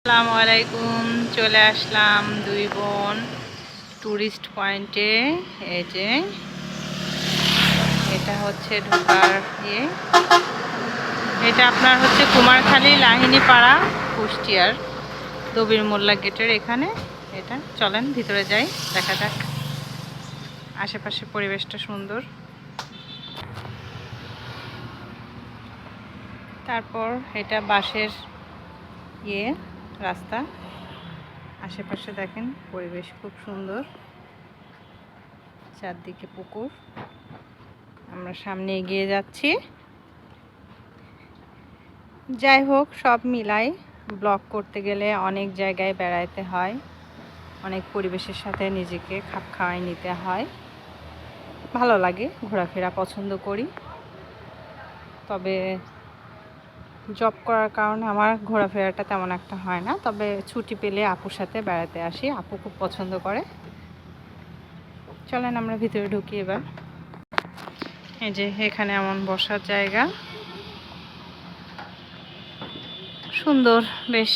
আসসালামু আলাইকুম। চলে আসলাম দুই বোন টুরিস্ট পয়েন্টে। এই যে এটা হচ্ছে ঢোকার এটা আপনার হচ্ছে কুমারখালী লাহিনীপাড়া কুষ্টিয়ার দবির মোল্লা গেটের এখানে। এটা চলেন ভিতরে যাই, দেখা যাক। আশেপাশে পরিবেশটা সুন্দর। তারপর এটা বাঁশের রাস্তা। আশেপাশে দেখেন পরিবেশ খুব সুন্দর, চারদিকে পুকুর। আমরা সামনে এগিয়ে যাচ্ছি। যাই হোক, সব মিলাই ব্লগ করতে গেলে অনেক জায়গায় বেড়াইতে হয়, অনেক পরিবেশের সাথে নিজেকে খাপ খাওয়াই নিতে হয়। ভালো লাগে, ঘোরাফেরা পছন্দ করি। তবে জব করার কারণে আমার ঘোরাফেরাটা তেমন একটা হয় না। তবে ছুটি পেলে আপুর সাথে বেড়াতে আসি, আপু খুব পছন্দ করে। চলেন আমরা ভিতরে ঢুকি এবার। এই যে এখানে এমন বসার জায়গা, সুন্দর বেশ,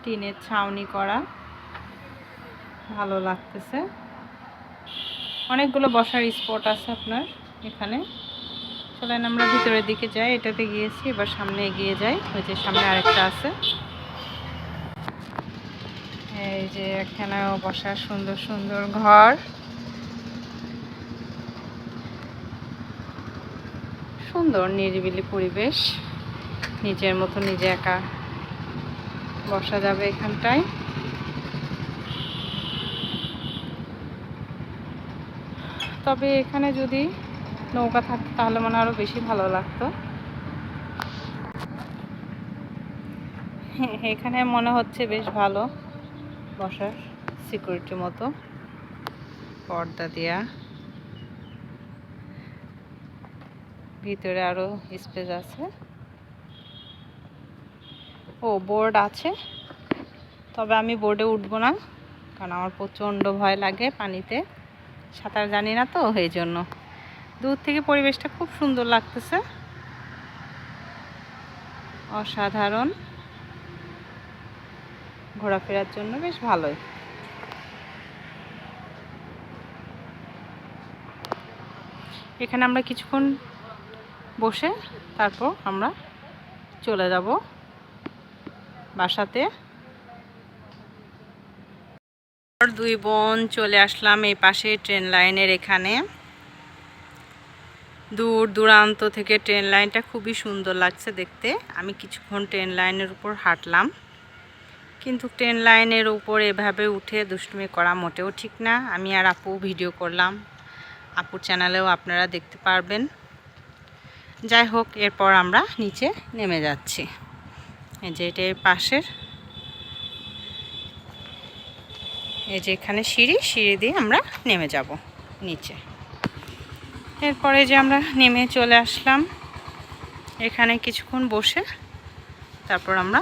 টিনের ছাউনি করা, ভালো লাগতেছে। অনেকগুলো বসার স্পট আছে আপনার এখানে। চলেন আমরা ভিতরের দিকে যাই। এটাতে গিয়েছি, এবার সামনে এগিয়ে যাই। ওই যে সামনে আরেকটা আছে। এই যে এখানেও বসার সুন্দর সুন্দর ঘর, সুন্দর নিরিবিলি পরিবেশ। নিজের মতো নিজে একা বসা যাবে এখানটায়। তবে এখানে যদি নৌকা থাকতো তাহলে মনে আরো বেশি ভালো লাগতো। এখানে মনে হচ্ছে বেশ ভালো বসার, সিকিউরিটি মতো পর্দা দেয়া। ভিতরে আরো স্পেস আছে। ও বোর্ড আছে, তবে আমি বোর্ডে উঠবো না, কারণ আমার প্রচণ্ড ভয় লাগে পানিতে, সাঁতার জানি না তো, এই জন্য। দূর থেকে পরিবেশটা খুব সুন্দর লাগতেছে, অসাধারণ। ঘোরাফেরার জন্য বেশ ভালোই। এখানে আমরা কিছুক্ষণ বসে তারপর আমরা চলে যাব বাসাতে। দুই বোন চলে আসলাম এই পাশে ট্রেন লাইনের এখানে। দূর দূরান্ত থেকে ট্রেন লাইনটা খুবই সুন্দর লাগছে দেখতে। আমি কিছুক্ষণ ট্রেন লাইনের উপর হাঁটলাম, কিন্তু ট্রেন লাইনের উপর এভাবে উঠে দুষ্টুমি করা মোটেও ঠিক না। আমি আর আপু ভিডিও করলাম, আপুর চ্যানেলেও আপনারা দেখতে পারবেন। যাই হোক, এরপর আমরা নিচে নেমে যাচ্ছি। এই যে এটা এর পাশের, এই যে এখানে সিঁড়ি দিয়ে আমরা নেমে যাব নিচে। এরপরে যে আমরা নেমে চলে আসলাম এখানে, কিছুক্ষণ বসে তারপর আমরা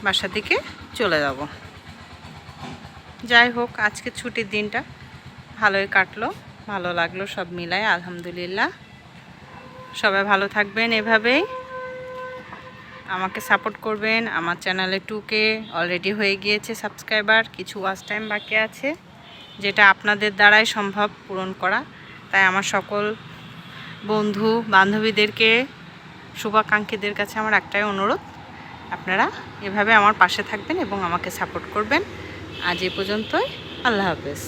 বাসার দিকে চলে যাব। যাই হোক, আজকে ছুটির দিনটা ভালোই কাটলো, ভালো লাগলো সব মিলায়, আলহামদুলিল্লাহ। সবাই ভালো থাকবেন, এভাবেই আমাকে সাপোর্ট করবেন। আমার চ্যানেলে 2K অলরেডি হয়ে গিয়েছে সাবস্ক্রাইবার, কিছু ওয়াচ টাইম বাকি আছে, যেটা আপনাদের দ্বারাই সম্ভব পূরণ করা। তাই আমার সকল বন্ধু বান্ধবীদেরকে, শুভাকাঙ্ক্ষীদের কাছে আমার একটাই অনুরোধ, আপনারা এভাবে আমার পাশে থাকবেন এবং আমাকে সাপোর্ট করবেন। আজ এই পর্যন্তই, আল্লাহ হাফেজ।